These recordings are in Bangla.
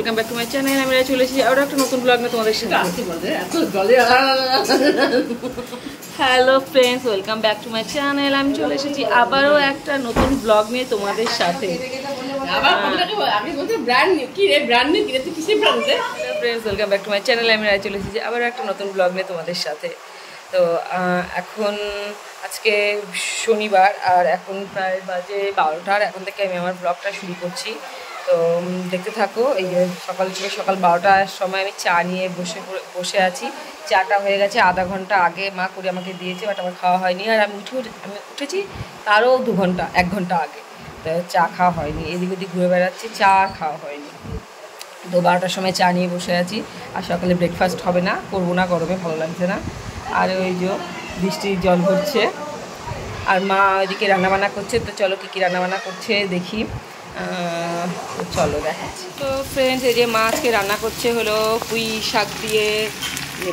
Welcome back to my channel. আমি চলে এসেছি আরও একটা নতুন ব্লগ নিয়ে তোমাদের সাথে। Hello friends, welcome back to my channel. আমি চলে এসেছি আবারও একটা নতুন ব্লগ নিয়ে তোমাদের সাথে। Friends, welcome back to my channel. আমি চলে এসেছি আবারও একটা নতুন ব্লগ নিয়ে তোমাদের সাথে। তো এখন আজকে শনিবার আর এখন প্রায় বাজে 12টার। এখন থেকে আমি আমার ব্লগটা শুরু করছি। তো দেখতে থাকো। এই যে সকাল 12টার সময় আমি চা নিয়ে বসে আছি। চাটা হয়ে গেছে আধা ঘন্টা আগে, মা করে আমাকে দিয়েছে, বাট আমার খাওয়া হয়নি। আর আমি উঠেছি তারও 1 ঘন্টা আগে, তো চা খাওয়া হয়নি। এদিক ওদিক ঘুরে বেড়াচ্ছি, চা খাওয়া হয়নি। তো 12টার সময় চা নিয়ে বসে আছি। আর সকালে ব্রেকফাস্ট হবে না, করবো না, গরমে ভালো লাগছে না। আর ওই যে বৃষ্টির জল ভরছে আর মা ওইদিকে রান্নাবান্না করছে। তো চলো কী কী রান্নাবান্না করছে দেখি। তো চলো দেখাচ্ছি। তো ফ্রেন্ডস, এই যে মা আজকে রান্না করছে হলো পুঁই শাক দিয়ে,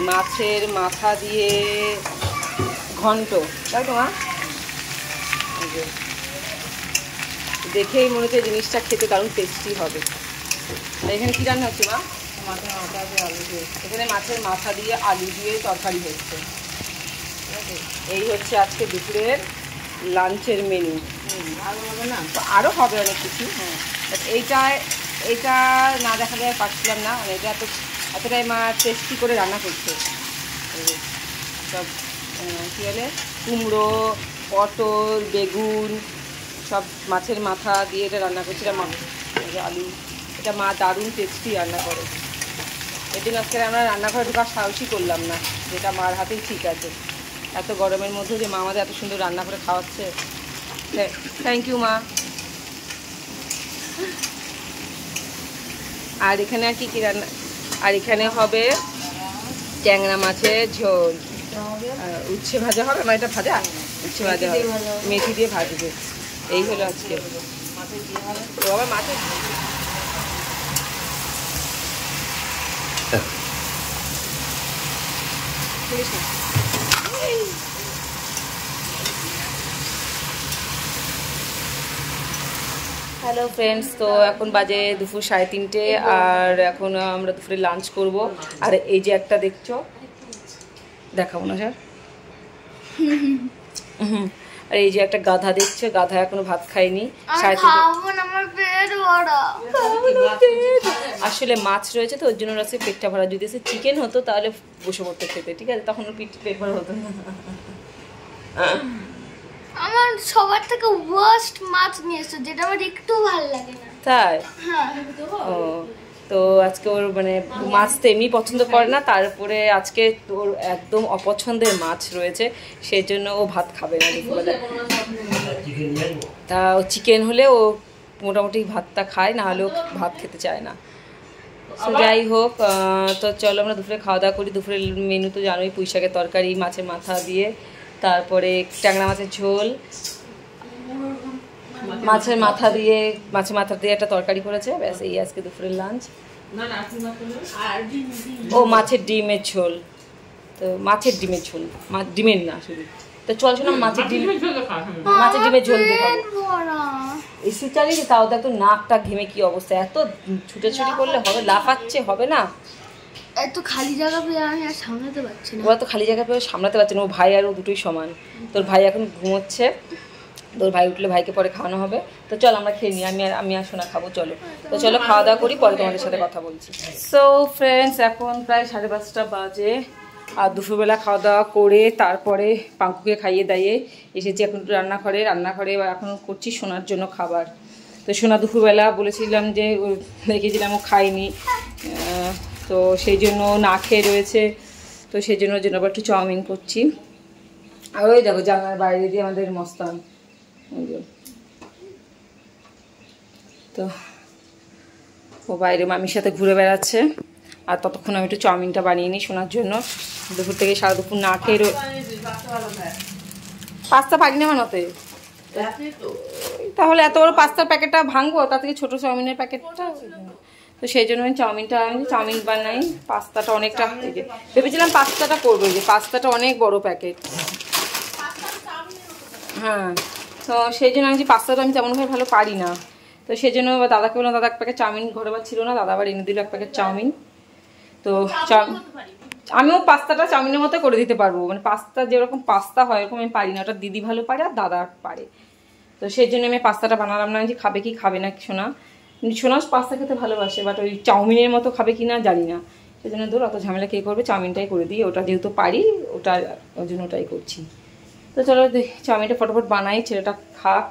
মাছের মাথা দিয়ে ঘন্ট, তাই তো মা? দেখেই মনে হচ্ছে জিনিসটা খেতে দারুণ টেস্টি হবে। এখানে কী রান্না হচ্ছে মা? মাছের মাথা দিয়ে আলু দিয়ে। এখানে মাছের মাথা দিয়ে আলু দিয়ে তরকারি হচ্ছে। ঠিক আছে, এই হচ্ছে আজকে দুপুরের লাঞ্চের মেনু। আরও হবে না? আরও হবে অনেক কিছু। হ্যাঁ, বাট এইটা না দেখালে পারছিলাম না। মানে এটা এতটাই মা টেস্টি করে রান্না করছে। সব কী বলে, কুমড়ো, পটল, বেগুন সব মাছের মাথা দিয়ে এটা রান্না করছে। এটা আলু, এটা মা দারুণ টেস্টি রান্না করে। এদিন আজকে আমরা রান্নাঘরে ঢোকার সাহসই করলাম না, যেটা মার হাতেই ঠিক আছে। এত গরমের মধ্যে যে মা আমাদের এত সুন্দর রান্না করে খাওয়াচ্ছে, থ্যাংক ইউ মা। আর এখানে আর কি রান্না? আর এখানে হবে ট্যাংরা মাছের ঝোল, উচ্ছে ভাজা হবে। আমার এটা ভাজা উচ্ছে ভাজা হবে, মেথি দিয়ে ভাজবে। এই হলো আজকে। তো আবার মাছের হ্যালো ফ্রেন্ডস, তো এখন বাজে দুপুর 3:30 আর এখন আমরা দুপুরে লাঞ্চ করব। আর এই যে একটা দেখছো, দেখাবো না স্যার। আর এই যে একটা গাধা দেখছো, গাধা এখনো ভাত খায়নি। আসলে মাছ রয়েছে তো ওর জন্য আজকে পেটটা ভরা। যদি সে চিকেন হতো তাহলে বসে পড়তে খেতে, ঠিক আছে, তখন পেট ভরা হতো না। আমার সবার থেকে ওয়ার্স্ট মাছ নিয়ে এসেছে, যেটা আমার একটু ভালো লাগে না। তাই? ও, তো আজকে ওর মানে মাছ তো এমনি পছন্দ করে না, তারপরে আজকে তোর একদম অপছন্দের মাছ রয়েছে, সেই জন্য ও ভাত খাবে না দুপুরবেলায়। তা ও চিকেন হলে ও মোটামুটি ভাতটা খায়, না হলেও ভাত খেতে চায় না। তো যাই হোক, তো চলো আমরা দুপুরে খাওয়া দাওয়া করি। দুপুরের মেনু তো জানোই, পুঁই শাকের তরকারি, মাছের মাথা দিয়ে, তারপরে ট্যাংরা মাছের ঝোল, মাছের মাথা দিয়ে একটা তরকারি করেছে। ব্যাস, এই আজকে দুপুরের লাঞ্চ। ও মাছের ডিমের ঝোল। তো মাছের ডিমের ঝোল, ডিমের না শুধু। তো চল শোনো, মাছের ডিমের ঝোল এসি চালিয়েছি, তাও তো একটু নাকটা ঘেমে কি অবস্থা। এত ছুটাছুটি করলে হবে? লাফাচ্ছে, হবে না। এত খালি জায়গা পেয়ে আমি আর সামলাতে পারছি না। ওরা তো খালি জায়গা পেয়ে সামলাতে পারছে না। ও ভাই আর ও দুটোই সমান। তোর ভাই এখন ঘুমোচ্ছে, তোর ভাই উঠলে ভাইকে পরে খাওয়ানো হবে। তো চল আমরা খেয়ে নিই, আমি আর সোনা খাবো। চলো, তো চলো খাওয়া দাওয়া করি, পরে তোমাদের সাথে কথা বলছি। সো ফ্রেন্ডস, এখন প্রায় 5:30 বাজে। আর দুপুরবেলা খাওয়া দাওয়া করে তারপরে পাঙ্কুকে খাইয়ে দাইয়ে এসেছি এখন রান্নাঘরে এখন করছি সোনার জন্য খাবার। তো সোনা দুপুরবেলা বলেছিলাম যে রেখেছিলাম, ও খাইনি, তো সেই জন্য না খেয়ে রয়েছে। তো সেই জন্য আবার একটু চাউমিন করছি। আর ওই দেখো জানালার বাইরে দিয়ে আমাদের মস্তান, তো ও বাইরে মামির সাথে ঘুরে বেড়াচ্ছে। আর ততক্ষণ আমি একটু চাউমিনটা বানিয়ে নিই শোনার জন্য। দুপুর থেকে সারা দুপুর না খেয়ে পাস্তা পারি না বানাতে, তাহলে এত বড় পাস্তার প্যাকেটটা ভাঙবো, তার থেকে ছোটো চাউমিনের প্যাকেটটা। তো সেই জন্য আমি চাউমিন বানাই। পাস্তাটা অনেকটা, ভেবেছিলাম পাস্তাটা করবো, যে পাস্তাটা অনেক বড় প্যাকেট। হ্যাঁ, তো সেই জন্য আমি যে পাস্তাটা আমি তেমনভাবে ভালো পারি না, তো সেই জন্য দাদাকে বললাম, দাদা এক প্যাকেট চাউমিন ঘরে আবার ছিল না, দাদা আবার এনে দিল এক প্যাকেট চাউমিন। তো আমিও পাস্তাটা চাউমিনের মতো করে দিতে পারবো, মানে পাস্তা যেরকম পাস্তা হয় এরকম আমি পারি না, ওটা দিদি ভালো পারে আর দাদা পারে। তো সেই জন্য আমি পাস্তাটা বানালাম না, যে খাবে কি খাবে না সোনা, সোনা পাস্তা খেতে ভালোবাসে, বাট ওই চাউমিনের মতো খাবে কি না জানি না, সেই জন্য ধর অত ঝামেলা কে করবে, চাউমিনটাই করে দিই, ওটা যেহেতু পারি ওটা ওই জন্য ওটাই করছি। তো চলো চাউমিনটা ফটাফট বানাই, ছেলেটা খাক,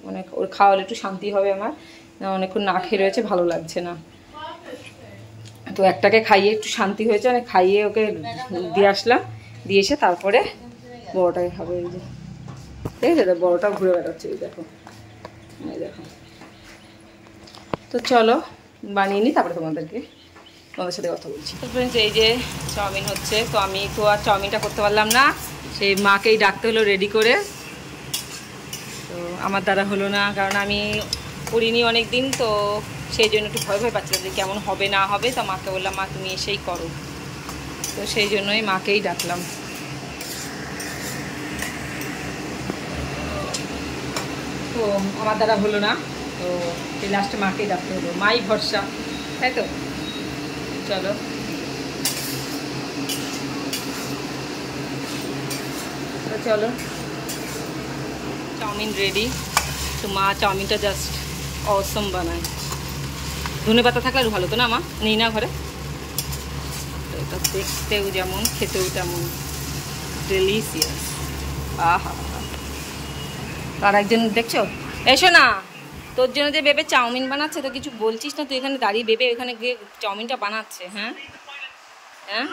মানে ওর খাওয়ালে একটু শান্তি হবে, আমার অনেকক্ষণ না খেয়ে রয়েছে, ভালো লাগছে না। তো একটাকে খাইয়ে একটু শান্তি হয়েছে, মানে খাইয়ে ওকে দিয়ে আসলাম, দিয়ে এসে তারপরে বড়টাকে খাবো। এই যে ঠিক আছে, বড়টা ঘুরে বেড়াচ্ছে, এই দেখো, এই দেখো। তো চলো বানিয়ে নিই, তারপরে তোমাদের সাথে কথা বলছি। তো ফ্রেন্ডস, এই যে চাউমিন হচ্ছে, তো আমি তো আর চাউমিনটা করতে পারলাম না, সেই মাকেই ডাকতে হলো রেডি করে। তো আমার দ্বারা হলো না, কারণ আমি করিনি অনেক দিন, তো সেই জন্য একটু ভয় পাচ্ছিলাম যে কেমন হবে না হবে। তো মাকে বললাম, মা তুমি এসেই করো, তো সেই জন্যই মাকেই ডাকলাম। তো আমার দ্বারা হলো না, তো এই লাস্টে মাকেই ডাকতে হলো, মাই ভরসা, তাই তো। চলো তো চলো, চাউমিন রেডি। তো মা চাউমিনটা জাস্ট অসম বানায়, ধনে পাতা থাকলে আরও ভালো তো না, মা নেই না ঘরে। তো এটা দেখতেও যেমন খেতেও তেমন ডেলিশিয়াস। আহা, আর একজন দেখছো, এসো না, তোর জন্য যে বেবে চাউমিন বানাচ্ছে, তো কিছু বলছিস না, তুই এখানে দাঁড়িয়ে বেবে ওখানে গিয়ে চাউমিনটা বানাচ্ছে। হ্যাঁ হ্যাঁ,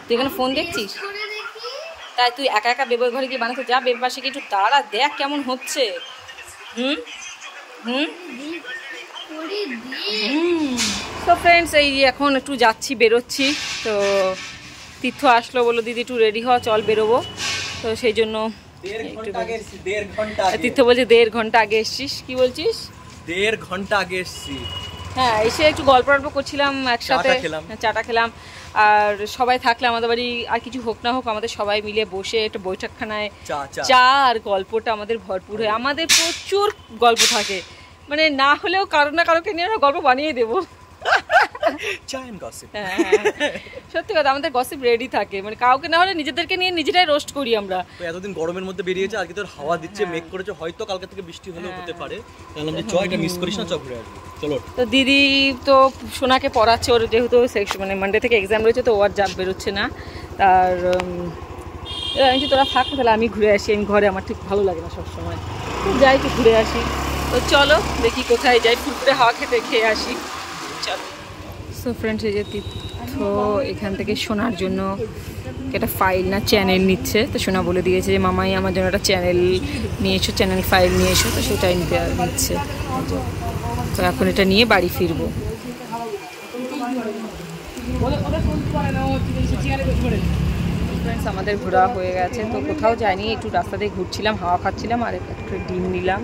তুই এখানে ফোন দেখছিস, তাই তুই একা একা বেবের ঘরে গিয়ে বানাতে যা, বেবের পাশে গিয়ে একটু দাঁড়া, দেখ কেমন হচ্ছে। হুম হুম তো ফ্রেন্ডস, এই এখন একটু যাচ্ছি, বেরোচ্ছি। তো তীর্থ আসলো, বললো দিদি একটু রেডি হওয়া, চল বেরোবো। তো সেই জন্য তীর্থ বলছে 1.5 ঘন্টা আগে এসছিস, কি বলছিস? 1.5 ঘন্টা আগে এসছি। হ্যাঁ, এসে একটু গল্প করছিলাম একসাথে, চাটা খেলাম। আর সবাই থাকলে আমাদের বাড়ি, আর কিছু হোক না হোক, আমাদের সবাই মিলে বসে একটা বৈঠকখানায় চা আর গল্পটা আমাদের ভরপুর হয়। আমাদের প্রচুর গল্প থাকে, মানে না হলেও কারো না কারোকে নিয়ে আমরা গল্প বানিয়ে দেবো। সত্যি কথা, আমাদের গসিপ রেডি থাকে, মানে কাউকে না হলে নিজেদেরকে নিয়ে নিজেরাই রোস্ট করি আমরা। এতদিন গরমের মধ্যে বেরিয়েছে, আজকে তোর হাওয়া দিচ্ছে, মেঘ করেছে, হয়তো কালকে থেকে বৃষ্টি হলেও হতে পারে। তাহলে আমরা চল, এটা মিস করিস না, চল ঘুরে আসবি। চলো। তো দিদি তো সোনাকে পড়াচ্ছে, ওর যেহেতু মানে মানডে থেকে এক্সাম রয়েছে, তো ও আর যা বেরোচ্ছে না। আর আমি যে তোরা থাক, তাহলে আমি ঘুরে আসি, আমি ঘরে আমার ঠিক ভালো লাগে না সবসময়, যাই একটু ঘুরে আসি। তো চলো দেখি কোথায় যাই, ফুরফুরে হাওয়া খেয়ে আসি, চলো। সো ফ্রেন্ডস, এই যে তীর্থ এখান থেকে শোনার জন্য একটা ফাইল না চ্যানেল নিচ্ছে। তো সোনা বলে দিয়েছে যে মামাই আমার জন্য একটা চ্যানেল নিয়ে এসো, চ্যানেল ফাইল নিয়ে এসো, তো সেটাই নিচ্ছে। তো এখন এটা নিয়ে বাড়ি ফিরবো। ফ্রেন্ডস, আমাদের ঘোরা হয়ে গেছে, তো কোথাও যাইনি, একটু রাস্তা দিয়ে ঘুরছিলাম, হাওয়া খাচ্ছিলাম, আর একটু ডিম নিলাম।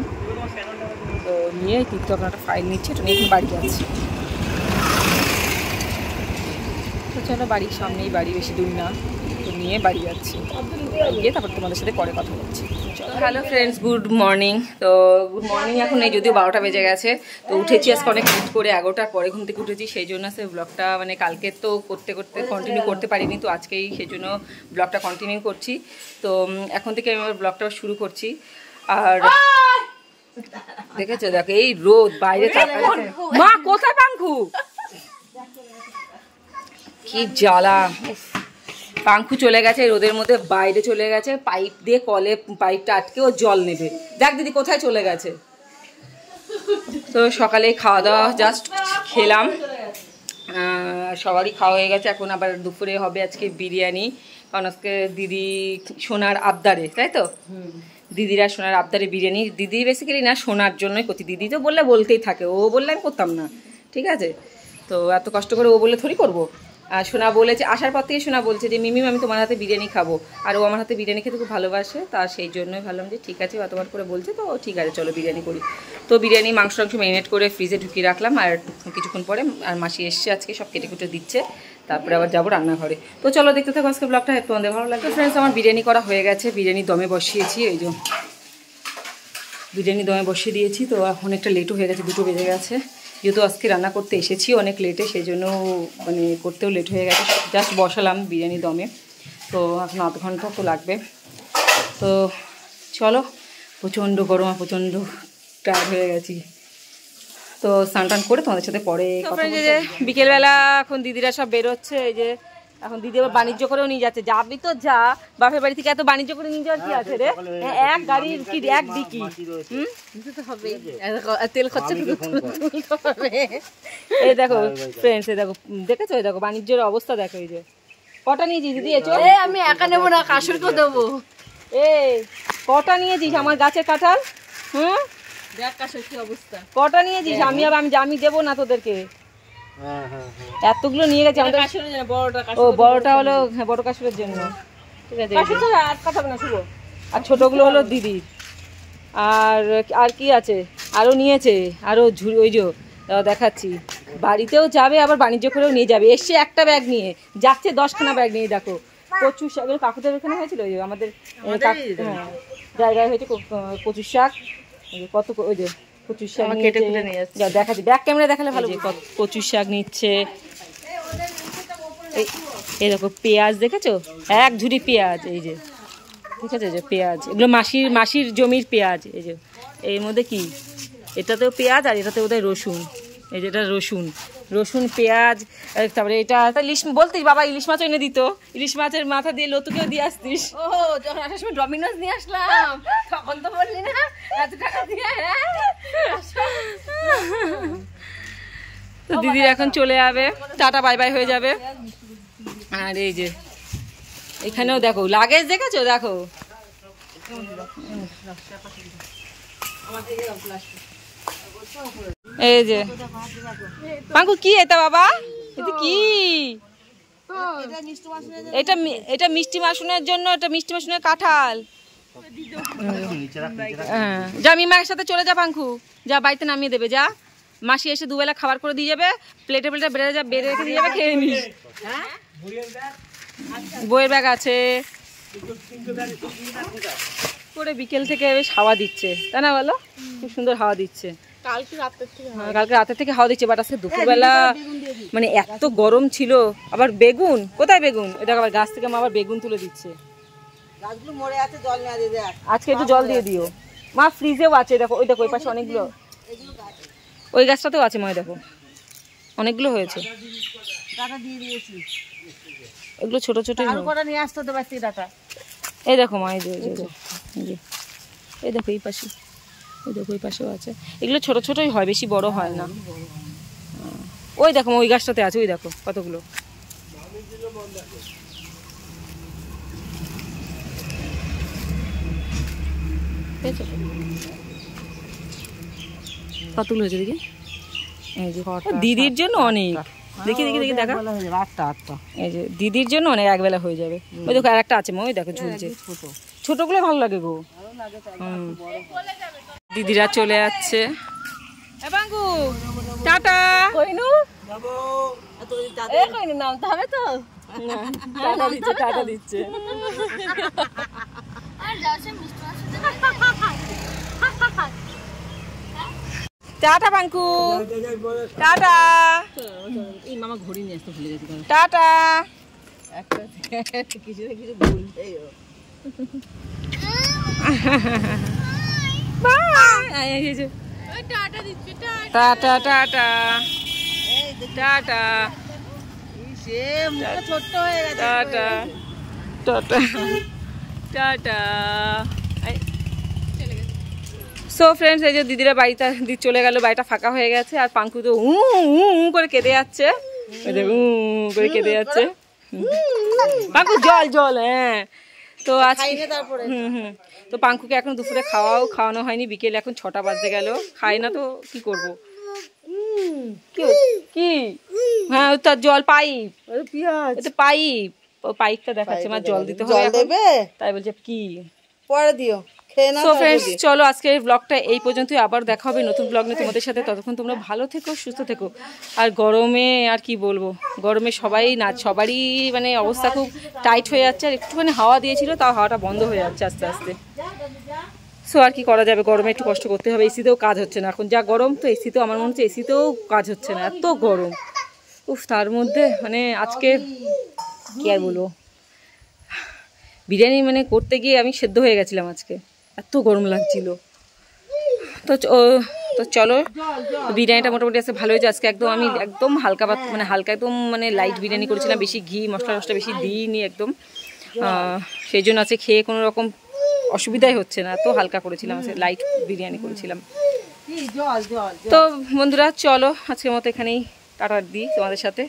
তো নিয়ে তীর্থ আপনার একটা ফাইল নিচ্ছে, এটা নিয়ে এখন বাড়ি যাচ্ছি। তো চলো, বাড়ির সামনেই বাড়ি, বেশি দূর না, তো নিয়ে বাড়ি যাচ্ছি, গিয়ে তারপর তোমাদের সাথে পরে কথা বলছি। Hello friends, good morning. তো গুড মর্নিং এখন নেই, যদিও 12টা বেজে গেছে। তো উঠেছি আজকে অনেক লেট করে, 11টার পরে ঘুম থেকে উঠেছি, সেই জন্য সে ব্লগটা মানে কালকে তো কন্টিনিউ করতে পারিনি, তো আজকেই সেই জন্য ব্লগটা কন্টিনিউ করছি। তো এখন থেকে আমি আমার ব্লগটা শুরু করছি। আর দেখেছো, দেখো এই রোদ, বাইরে মা কোথায় পাঙ্খু, কি জ্বালা, পাঙ্খু চলে গেছে রোদের মধ্যে, বাইরে চলে গেছে, পাইপ দিয়ে কলে পাইপটা আটকে ও জল নেবে। দেখ দিদি কোথায় চলে গেছে। তো সকালে খাওয়া দাওয়া জাস্ট খেলাম, সবারই খাওয়া হয়ে গেছে। এখন আবার দুপুরে হবে আজকে বিরিয়ানি, কারণ আজকে দিদি সোনার আবদারে, তাই তো, দিদিরা সোনার আবদারে বিরিয়ানি। দিদি বেসিক্যালি না, সোনার জন্যই করছি, দিদি তো বলতেই থাকে, ও বললে আমি করতাম না, ঠিক আছে। তো এত কষ্ট করে ও বললে থোড়ি করবো। আর সোনা বলেছে, আসার পর থেকে সোনা বলছে যে মিমি আমি তোমার হাতে বিরিয়ানি খাবো, আর ও আমার হাতে বিরিয়ানি খেতে খুব ভালোবাসে, তার সেই জন্যই ভাবলাম যে ঠিক আছে, অতবার করে বলছে তো ঠিক আছে চলো বিরিয়ানি করি। তো বিরিয়ানি মাংস ম্যারিনেট করে ফ্রিজে ঢুকিয়ে রাখলাম, আর কিছুক্ষণ পরে আর মাসি এসছে আজকে, সব কেটে কুটে দিচ্ছে, তারপরে আবার যাবো রান্নাঘরে। তো চলো দেখতে থাকো আজকে ব্লগটা, তোমাদের ভালো লাগবে। ফ্রেন্ডস, আমার বিরিয়ানি করা হয়ে গেছে, বিরিয়ানি দমে বসিয়েছি, এই যে বিরিয়ানি দমে বসিয়ে দিয়েছি। তো এখন একটা লেটও হয়ে গেছে, 2টো বেজে গেছে। যেহেতু আজকে রান্না করতে এসেছি অনেক লেটে, সেই জন্য মানে করতেও লেট হয়ে গেছে। জাস্ট বসালাম বিরিয়ানি দমে, তো এখন আধ ঘন্টা তো লাগবে। তো চলো, প্রচণ্ড গরম আর প্রচণ্ড টায়ার্ড হয়ে গেছি। তো স্নান টান করে তোমাদের সাথে পরে বিকেলবেলা এখন দিদিরা সব বেরোচ্ছে। এই যে এখন দিদি আবার বাণিজ্য করেও নিয়ে যাচ্ছে। যাবি তো যা, বাপের বাড়ি থেকে এত বাণিজ্য করে নিয়ে যাওয়ার কি আছে রে? এক গাড়ির কি এক ডিকি তেল খরচা হবে। এই দেখো ফ্রেন্ডস, এই দেখো দেখেছো, এই দেখো বাণিজ্যের অবস্থা দেখো। এই যে কটা নিয়েছিস দিদি? আমি একা নেবো না, কাশুরকে দেবো। এই কটা নিয়েছিস আমার গাছের কাঁঠাল? দেখ কাশুর কি অবস্থা। কটা নিয়েছিস? আমি দেবো না তোদেরকে। এতগুলো নিয়ে গেছে আমাদের। ও বড়টা হলো বড় কাশুরের জন্য, ঠিক আছে। আর কথা না শুভ, আর ছোটগুলো হলো দিদির। আর আর কি আছে, আরও নিয়েছে, আরও ওই যে দেখাচ্ছি, বাড়িতেও যাবে আবার বাণিজ্য করেও নিয়ে যাবে। এসছে একটা ব্যাগ নিয়ে, যাচ্ছে 10খানা ব্যাগ নিয়ে। দেখো কচু শাক, কাকুদের ওখানে হয়েছিল ওই যে আমাদের জায়গায় হয়েছে কচু শাক। কত ওই যে কচুর শাক কেটে কুটে নিয়ে যাচ্ছে, দেখাচ্ছি ব্যাক ক্যামেরা দেখালে ভালো। কচুর শাক নিচ্ছে। এই দেখো পেঁয়াজ দেখেছো, এক ঝুড়ি পেঁয়াজ। এই যে ঠিক আছে, যে পেঁয়াজ, এগুলো মাসির জমির পেঁয়াজ। এই যে এর মধ্যে কি, এটাতেও পেঁয়াজ আর এটাতে বোধহয় রসুন। এই যেটা রসুন পেঁয়াজ। তারপরে এটা ইলিশ বলতিস বাবা, ইলিশ মাছ এনে দিত। ইলিশ মাছের মাথা দিয়ে লতুকেও দিয়ে আসতিস। ও যখন আসার সময় ডমিনোজ নিয়ে আসলাম, তখন তো বললি না এত টাকা দিয়ে। তো দিদির এখন চলে যাবে, টাটা বাই বাই হয়ে যাবে। আর এই যে এখানেও দেখো লাগেজ দেখেছো, দেখো এই যে পাঙ্কু কি এটা বাবা, এটা কি? এটা মিষ্টি মাসুনের জন্য, এটা মিষ্টি মাসুনের কাঁঠাল। যা মিমার সাথে চলে যা পাঙ্কু, যা বাড়িতে নামিয়ে দেবে। যা, মাসি এসে দুবেলা খাবার করে দিয়ে যাবে, প্লেটে বেড়ে রেখে দিয়ে যাবে, খেয়ে নিস। বইয়ের ব্যাগ আছে করে। বিকেল থেকে বেশ হাওয়া দিচ্ছে, তাই না বলো? খুব সুন্দর হাওয়া দিচ্ছে। কালকে রাতের থেকে হাওয়া দিচ্ছে, বাট আজকে দুপুরবেলা মানে এত গরম ছিল। আবার বেগুন, কোথায় বেগুন? এটা আবার গাছ থেকে মা আবার বেগুন তুলে দিচ্ছে। আজকে একটু জল দিয়ে দিও মা। ফ্রিজেও আছে, দেখো ওই দেখো ওই পাশে অনেকগুলো, ওই গাছটাতেও আছে মা, দেখো অনেকগুলো হয়েছে। এগুলো ছোট ছোট নিয়ে আসতে হতে পারছি ডাটা। এই দেখো মা, এই যে এই দেখো এই পাশে, ওই দেখো ওই পাশেও আছে। এগুলো ছোট ছোটই হয়, বেশি বড় হয় না। ওই দেখো ওই গাছটাতে আছে, ওই দেখো কতগুলো। কতগুলো হয়েছে দেখি। এই যে দিদির জন্য অনেক, দেখি দেখা। এই যে দিদির জন্য অনেক, একবেলা হয়ে যাবে। ওই দেখো আর একটা আছে মা, ওই দেখো ঝুলছে। ছোটগুলো ভালো লাগে গো। দিদিরা চলে যাচ্ছে। টাটা। নামতে হবে তো, টাটা দিচ্ছে। Tata পাঙ্কু, tata. এই মামা ঘড়ি নিয়ে আসতে ভুলে গেছি। টাটা। কিছু ভুলতেই টাটা টাটা টাটা। ছোট্ট হয়ে গেছে। Tata tata tata. So friends, এই যে দিদিরা বাড়িতে চলে গেল, বাড়িটা ফাঁকা হয়ে গেছে। আর পাঙ্কু তো করে কেঁদে যাচ্ছে, করে কেঁদে যাচ্ছে। পাঙ্কু জল জল। হ্যাঁ, তো আজকে তো পাঙ্কুকে এখন দুপুরে খাওয়ানো হয়নি। বিকেল এখন 6টা বাজতে গেল, খাই না তো কি করবো। কি? হ্যাঁ, তার জল পাইপ, পাইপ, ও পাইপটা দেখাচ্ছে আমার, জল দিতে হবে। তাই বলছে কি পরে দিও। সো ফ্রেন্ডস, চলো আজকের ব্লগটা এই পর্যন্তই। আবার দেখা হবে নতুন ব্লগ নিয়ে তোমাদের সাথে। ততক্ষণ তোমরা ভালো থেকো, সুস্থ থেকো। আর গরমে আর কি বলবো, গরমে সবারই মানে অবস্থা খুব টাইট হয়ে যাচ্ছে। আর একটুখানি হাওয়া দিয়েছিল, তাও হাওয়াটা বন্ধ হয়ে যাচ্ছে আস্তে আস্তে। সো আর কি করা যাবে, গরমে একটু কষ্ট করতে হবে। এসিতেও কাজ হচ্ছে না এখন, যা গরম, তো এসিতেও আমার মনে হচ্ছে এসিতেও কাজ হচ্ছে না, এত গরম। উফ, তার মধ্যে মানে আজকে কি আর বলবো, বিরিয়ানি মানে করতে গিয়ে আমি সেদ্ধ হয়ে গেছিলাম আজকে, এত গরম লাগছিল। তো তো চলো, বিরিয়ানিটা মোটামুটি আজকে ভালো হয়েছে। আজকে একদম আমি একদম হালকা মানে হালকা একদম মানে লাইট বিরিয়ানি করেছিলাম, বেশি ঘি মশলা টশলা বেশি দিইনি একদম। সেই জন্য আজকে খেয়ে কোনো রকম অসুবিধাই হচ্ছে না, এত হালকা করেছিলাম, আজকে লাইট বিরিয়ানি করেছিলাম। তো বন্ধুরা চলো আজকের মতো এখানেই টাটা দিই তোমাদের সাথে।